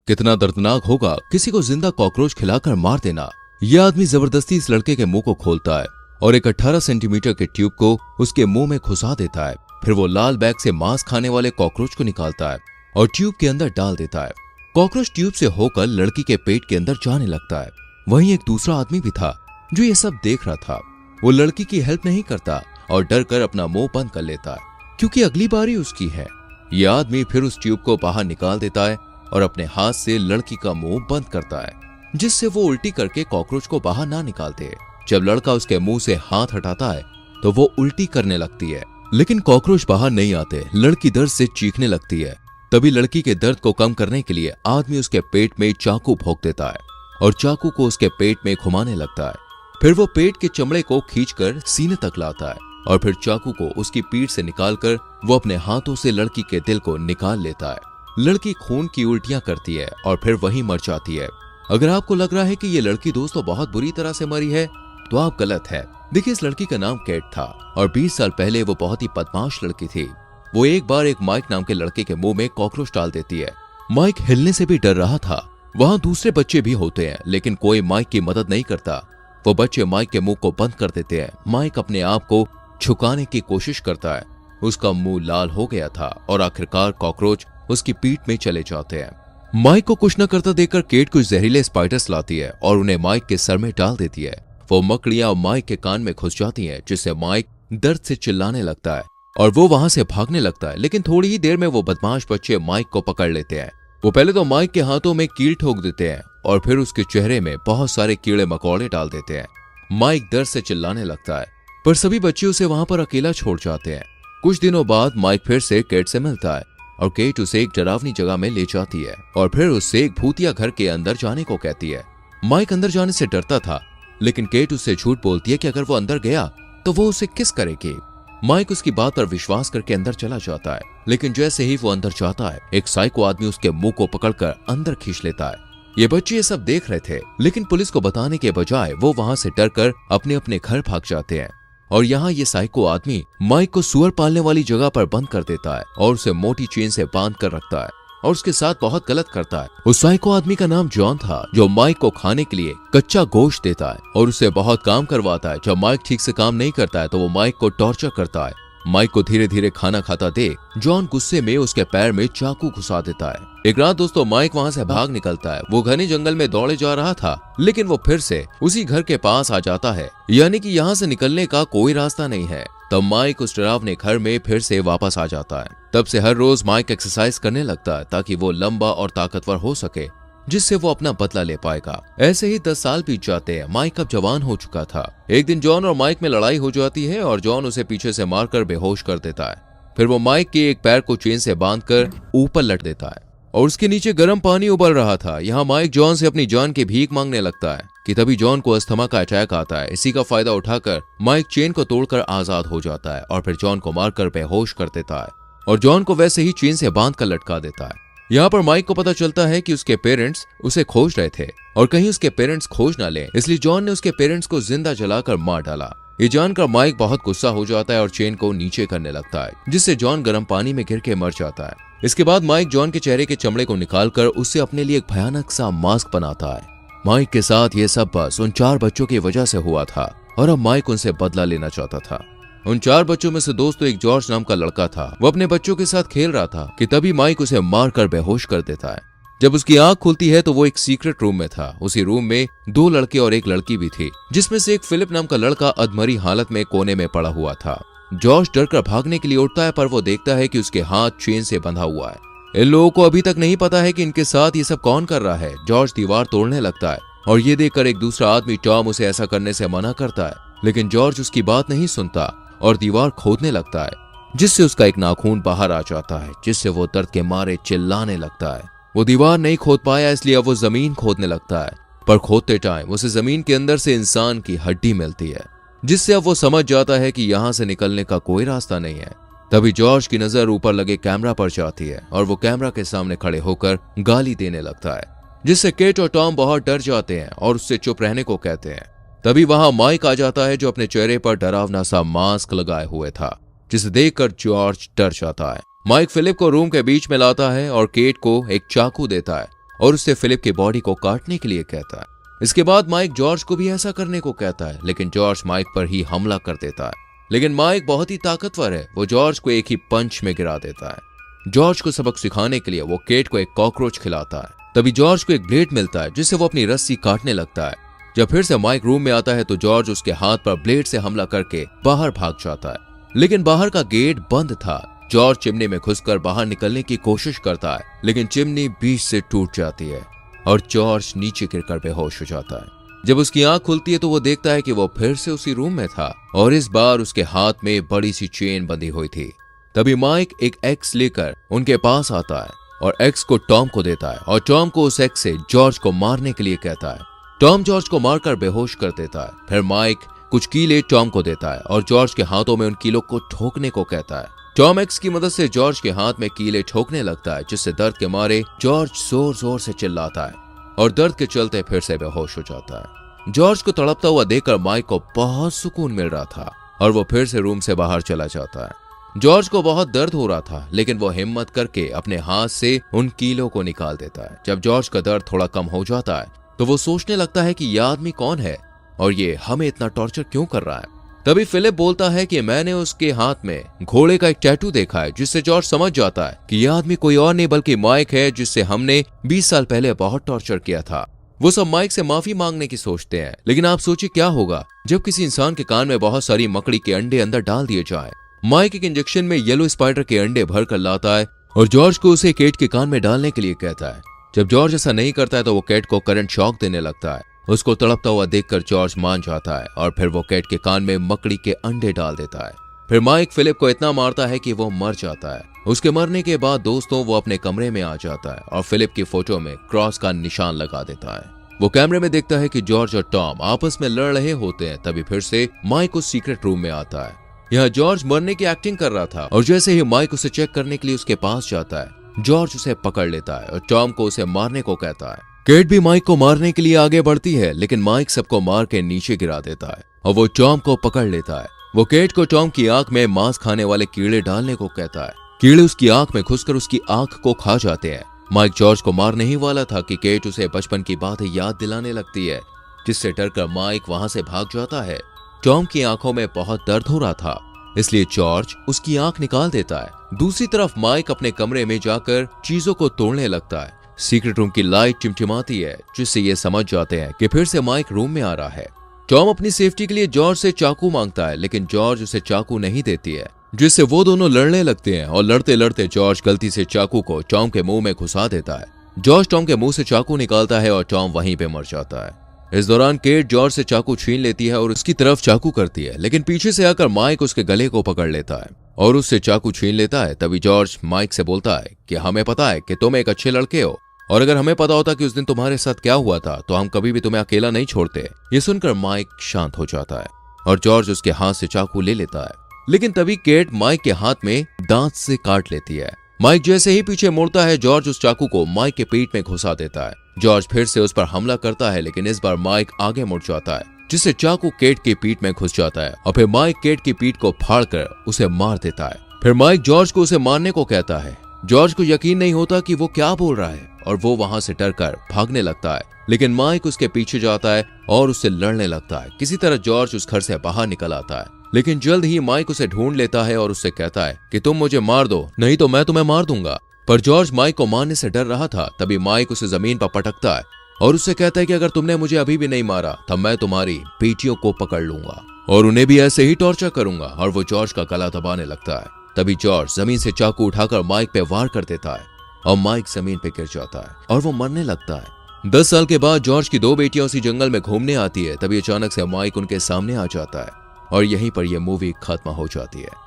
कितना दर्दनाक होगा किसी को जिंदा कॉकरोच खिलाकर मार देना। यह आदमी जबरदस्ती इस लड़के के मुंह को खोलता है और एक 18 सेंटीमीटर के ट्यूब को उसके मुंह में घुसा देता है। फिर वो लाल बैग से मांस खाने वाले कॉकरोच को निकालता है और ट्यूब के अंदर डाल देता है। कॉकरोच ट्यूब से होकर लड़की के पेट के अंदर जाने लगता है। वहीं एक दूसरा आदमी भी था जो ये सब देख रहा था। वो लड़की की हेल्प नहीं करता और डर कर अपना मुंह बंद कर लेता है क्योंकि अगली बारी उसकी है। यह आदमी फिर उस ट्यूब को बाहर निकाल देता है और अपने हाथ से लड़की का मुंह बंद करता है, जिससे वो उल्टी करके कॉकरोच को बाहर ना निकालते। जब लड़का उसके मुंह से हाथ हटाता है तो वो उल्टी करने लगती है, लेकिन कॉकरोच बाहर नहीं आते। लड़की दर्द से चीखने लगती है। तभी लड़की के दर्द को कम करने के लिए आदमी उसके पेट में चाकू भोंक देता है और चाकू को उसके पेट में घुमाने लगता है। फिर वो पेट के चमड़े को खींचकर सीने तक लाता है और फिर चाकू को उसकी पीठ से निकालकर वो अपने हाथों से लड़की के दिल को निकाल लेता है। लड़की खून की उल्टियां करती है और फिर वहीं मर जाती है। अगर आपको लग रहा है कि ये लड़की दोस्तों बहुत बुरी तरह से मरी है तो आप गलत है। देखिए, इस लड़की का नाम केट था और 20 साल पहले वो बहुत ही बदमाश लड़की थी। वो एक बार एक माइक नाम के लड़के के मुंह में कॉकरोच डाल देती है। माइक हिलने से भी डर रहा था। वहां दूसरे बच्चे भी होते हैं लेकिन कोई माइक की मदद नहीं करता। वो बच्चे माइक के मुंह को बंद कर देते हैं। माइक अपने आप को छुपाने की कोशिश करता है। उसका मुंह लाल हो गया था और आखिरकार कॉकरोच उसकी पीठ में चले जाते हैं। माइक को कुछ न करता देखकर केट कुछ जहरीले स्पाइडर्स लाती है और उन्हें माइक के सर में डाल देती है। वो मकड़ियां माइक के कान में घुस जाती हैं, जिससे माइक दर्द से चिल्लाने लगता है और वो वहां से भागने लगता है। लेकिन थोड़ी ही देर में वो बदमाश बच्चे माइक को पकड़ लेते हैं। वो पहले तो माइक के हाथों में कील ठोक देते हैं और फिर उसके चेहरे में बहुत सारे कीड़े मकोड़े डाल देते हैं। माइक दर्द से चिल्लाने लगता है, पर सभी बच्चे उसे वहां पर अकेला छोड़ जाते हैं। कुछ दिनों बाद माइक फिर से केट से मिलता है और केट उसे एक डरावनी जगह में ले जाती है और फिर उससे एक भूतिया घर के अंदर जाने को कहती है। माइक अंदर जाने से डरता था, लेकिन केट उससे झूठ बोलती है कि अगर वो अंदर गया तो वो उसे किस करेगी। माइक उसकी बात पर विश्वास करके अंदर चला जाता है, लेकिन जैसे ही वो अंदर जाता है एक साइको आदमी उसके मुंह को पकड़कर अंदर खींच लेता है। ये बच्चे ये सब देख रहे थे, लेकिन पुलिस को बताने के बजाय वो वहां से डरकर अपने अपने घर भाग जाते हैं। और यहाँ ये साइको आदमी माइक को सुअर पालने वाली जगह पर बंद कर देता है और उसे मोटी चेन से बांध कर रखता है और उसके साथ बहुत गलत करता है। उस साइको आदमी का नाम जॉन था, जो माइक को खाने के लिए कच्चा गोश्त देता है और उससे बहुत काम करवाता है। जब माइक ठीक से काम नहीं करता है तो वो माइक को टॉर्चर करता है। माइक को धीरे धीरे खाना खाता देख जॉन गुस्से में उसके पैर में चाकू घुसा देता है। एक रात दोस्तों माइक वहां से भाग निकलता है। वो घने जंगल में दौड़े जा रहा था, लेकिन वो फिर से उसी घर के पास आ जाता है, यानी कि यहाँ से निकलने का कोई रास्ता नहीं है। तब माइक उस डरावने घर में फिर से वापस आ जाता है। तब से हर रोज माइक एक्सरसाइज करने लगता है ताकि वो लंबा और ताकतवर हो सके, जिससे वो अपना बदला ले पाएगा। ऐसे ही 10 साल बीत जाते हैं। माइक अब जवान हो चुका था। एक दिन जॉन और माइक में लड़ाई हो जाती है और जॉन उसे पीछे से मारकर बेहोश कर देता है। फिर वो माइक के एक पैर को चेन से बांधकर ऊपर लट देता है और उसके नीचे गर्म पानी उबल रहा था। यहाँ माइक जॉन से अपनी जान की भीख मांगने लगता है कि तभी जॉन को अस्थमा का अटैक आता है। इसी का फायदा उठाकर माइक चेन को तोड़कर आजाद हो जाता है और फिर जॉन को मारकर बेहोश कर देता है और जॉन को वैसे ही चेन से बांध कर लटका देता है। यहाँ पर माइक को पता चलता है कि उसके पेरेंट्स उसे खोज रहे थे और कहीं उसके पेरेंट्स खोज ना ले, इसलिए जॉन ने उसके पेरेंट्स को जिंदा जलाकर मार डाला। ये जानकर माइक बहुत गुस्सा हो जाता है और चेन को नीचे करने लगता है, जिससे जॉन गर्म पानी में गिर के मर जाता है। इसके बाद माइक जॉन के चेहरे के चमड़े को निकालकर उससे अपने लिए एक भयानक सा मास्क बनाता है। माइक के साथ ये सब बस उन 4 बच्चों की वजह से हुआ था और अब माइक उनसे बदला लेना चाहता था। उन 4 बच्चों में से दोस्तों एक जॉर्ज नाम का लड़का था। वो अपने बच्चों के साथ खेल रहा था कि तभी माइक उसे मारकर बेहोश कर देता है। जब उसकी आंख खुलती है तो वो एक सीक्रेट रूम में था। उसी रूम में 2 लड़के और एक लड़की भी थी, जिसमें से एक फिलिप नाम का लड़का अधमरी हालत में कोने में पड़ा हुआ था। जॉर्ज डरकर भागने के लिए उठता है, पर वो देखता है कि उसके हाथ चेन से बंधा हुआ है। इन लोगों को अभी तक नहीं पता है कि इनके साथ ये सब कौन कर रहा है। जॉर्ज दीवार तोड़ने लगता है और ये देखकर एक दूसरा आदमी टॉम उसे ऐसा करने से मना करता है, लेकिन जॉर्ज उसकी बात नहीं सुनता और दीवार खोदने लगता है, जिससे उसका एक नाखून बाहर आ जाता है, जिससे वो दर्द के मारे चिल्लाने लगता है। वो दीवार नहीं खोद पाया, इसलिए अब वो जमीन खोदने लगता है, पर खोदते टाइम उसे जमीन के अंदर से इंसान की हड्डी मिलती है, जिससे अब वो समझ जाता है कि यहाँ से निकलने का कोई रास्ता नहीं है। तभी जॉर्ज की नजर ऊपर लगे कैमरा पर जाती है और वो कैमरा के सामने खड़े होकर गाली देने लगता है, जिससे केट और टॉम बहुत डर जाते हैं और उससे चुप रहने को कहते हैं। तभी वहां माइक आ जाता है, जो अपने चेहरे पर डरावना सा मास्क लगाए हुए था, जिसे देखकर जॉर्ज डर जाता है। माइक फिलिप को रूम के बीच में लाता है और केट को एक चाकू देता है और उससे फिलिप की बॉडी को काटने के लिए कहता है। इसके बाद माइक जॉर्ज को भी ऐसा करने को कहता है, लेकिन जॉर्ज माइक पर ही हमला कर देता है। लेकिन माइक बहुत ही ताकतवर है, वो जॉर्ज को एक ही पंच में गिरा देता है। जॉर्ज को सबक सिखाने के लिए वो केट को एक कॉकरोच खिलाता है। तभी जॉर्ज को एक ब्लेड मिलता है जिससे वो अपनी रस्सी काटने लगता है। जब फिर से माइक रूम में आता है तो जॉर्ज उसके हाथ पर ब्लेड से हमला करके बाहर भाग जाता है, लेकिन बाहर का गेट बंद था। जॉर्ज चिमनी में घुसकर बाहर निकलने की कोशिश करता है, लेकिन चिमनी बीच से टूट जाती है और जॉर्ज नीचे गिरकर बेहोश हो जाता है। जब उसकी आंख खुलती है तो वो देखता है कि वो फिर से उसी रूम में था और इस बार उसके हाथ में बड़ी सी चेन बंधी हुई थी। तभी माइक एक एक्स लेकर उनके पास आता है और एक्स को टॉम को देता है और टॉम को उस एक्स से जॉर्ज को मारने के लिए कहता है। टॉम जॉर्ज को मारकर बेहोश कर देता है। फिर माइक कुछ कीले टॉम को देता है और जॉर्ज के हाथों में उन कीलों को ठोकने को कहता है। टॉम एक्स की मदद से जॉर्ज के हाथ में कीले ठोकने लगता है, जिससे दर्द के मारे जॉर्ज जोर जोर से चिल्लाता है और दर्द के चलते फिर से बेहोश हो जाता है। जॉर्ज को तड़पता हुआ देखकर माइक को बहुत सुकून मिल रहा था और वो फिर से रूम से बाहर चला जाता है। जॉर्ज को बहुत दर्द हो रहा था, लेकिन वो हिम्मत करके अपने हाथ से उन कीलों को निकाल देता है। जब जॉर्ज का दर्द थोड़ा कम हो जाता है तो वो सोचने लगता है कि यह आदमी कौन है और ये हमें इतना टॉर्चर क्यों कर रहा है। तभी फिलिप बोलता है कि मैंने उसके हाथ में घोड़े का एक टैटू देखा है, जिससे जॉर्ज समझ जाता है कि यह आदमी कोई और नहीं बल्कि माइक है, जिससे हमने 20 साल पहले बहुत टॉर्चर किया था। वो सब माइक से माफी मांगने की सोचते हैं, लेकिन आप सोचिए क्या होगा जब किसी इंसान के कान में बहुत सारी मकड़ी के अंडे अंदर डाल दिए जाए। माइक एक इंजेक्शन में येलो स्पाइडर के अंडे भर कर लाता है और जॉर्ज को उसे केट के कान में डालने के लिए कहता है। जब जॉर्ज ऐसा नहीं करता है तो वो केट को करंट शॉक देने लगता है। उसको तड़पता हुआ देखकर जॉर्ज मान जाता है और फिर वो केट के कान में मकड़ी के अंडे डाल देता है। फिर माइक फिलिप को इतना मारता है कि वो मर जाता है। उसके मरने के बाद दोस्तों वो अपने कमरे में आ जाता है और फिलिप की फोटो में क्रॉस का निशान लगा देता है। वो कैमरे में देखता है कि जॉर्ज और टॉम आपस में लड़ रहे होते हैं। तभी फिर से माइक उस सीक्रेट रूम में आता है। यहाँ जॉर्ज मरने की एक्टिंग कर रहा था और जैसे ही माइक उसे चेक करने के लिए उसके पास जाता है, जॉर्ज उसे पकड़ लेता है और टॉम को उसे मारने को कहता है। केट भी माइक को मारने के लिए आगे बढ़ती है, लेकिन माइक सबको मार के नीचे गिरा देता है और वो टॉम को पकड़ लेता है। वो केट को टॉम की आंख में मांस खाने वाले कीड़े डालने को कहता है। कीड़े उसकी आंख में घुसकर उसकी आंख को खा जाते हैं। माइक जॉर्ज को मारने ही वाला था कि केट उसे बचपन की बातें याद दिलाने लगती है, जिससे डरकर माइक वहां से भाग जाता है। टॉम की आंखों में बहुत दर्द हो रहा था, इसलिए जॉर्ज उसकी आंख निकाल देता है। दूसरी तरफ माइक अपने कमरे में जाकर चीजों को तोड़ने लगता है। सीक्रेट रूम की लाइट टिमटिमाती है, जिससे ये समझ जाते हैं कि फिर से माइक रूम में आ रहा है। टॉम अपनी सेफ्टी के लिए जॉर्ज से चाकू मांगता है, लेकिन जॉर्ज उसे चाकू नहीं देती है, जिससे वो दोनों लड़ने लगते हैं और लड़ते लड़ते जॉर्ज गलती से चाकू को टॉम के मुंह में घुसा देता है। जॉर्ज टॉम के मुंह से चाकू निकालता है और टॉम वहीं पे मर जाता है। इस दौरान केट जॉर्ज से चाकू छीन लेती है और उसकी तरफ चाकू करती है, लेकिन पीछे से आकर माइक उसके गले को पकड़ लेता है और उससे चाकू छीन लेता है। तभी जॉर्ज माइक से बोलता है कि हमें पता है कि तुम एक अच्छे लड़के हो और अगर हमें पता होता कि उस दिन तुम्हारे साथ क्या हुआ था तो हम कभी भी तुम्हें अकेला नहीं छोड़ते। ये सुनकर माइक शांत हो जाता है और जॉर्ज उसके हाथ से चाकू ले लेता है, लेकिन तभी केट माइक के हाथ में दांत से काट लेती है। माइक जैसे ही पीछे मुड़ता है, जॉर्ज उस चाकू को माइक के पीठ में घुसा देता है। जॉर्ज फिर से उस पर हमला करता है, लेकिन इस बार माइक आगे मुड़ जाता है, जिससे चाकू केट की पीठ में घुस जाता है और फिर माइक केट की पीठ को फाड़कर उसे मार देता है। फिर माइक जॉर्ज को उसे मारने को कहता है। जॉर्ज को यकीन नहीं होता कि वो क्या बोल रहा है और वो वहां से डरकर भागने लगता है, लेकिन माइक उसके पीछे जाता है और उससे लड़ने लगता है। किसी तरह जॉर्ज उस घर से बाहर निकल आता है, लेकिन जल्द ही माइक उसे ढूंढ लेता है और उससे कहता है कि तुम मुझे मार दो, नहीं तो मैं तुम्हें मार दूंगा। पर जॉर्ज माइक को मारने से डर रहा था। तभी माइक उसे जमीन पर पटकता है और उससे कहता है कि अगर तुमने मुझे अभी भी नहीं मारा तब मैं तुम्हारी बेटियों को पकड़ लूंगा और उन्हें भी ऐसे ही टॉर्चर करूंगा। और वो जॉर्ज का गला दबाने लगता है। तभी जॉर्ज जमीन से चाकू उठाकर माइक पे वार कर देता है और माइक जमीन पे गिर जाता है और वो मरने लगता है। 10 साल के बाद जॉर्ज की 2 बेटियां उसी जंगल में घूमने आती है। तभी अचानक से माइक उनके सामने आ जाता है और यहीं पर यह मूवी खत्म हो जाती है।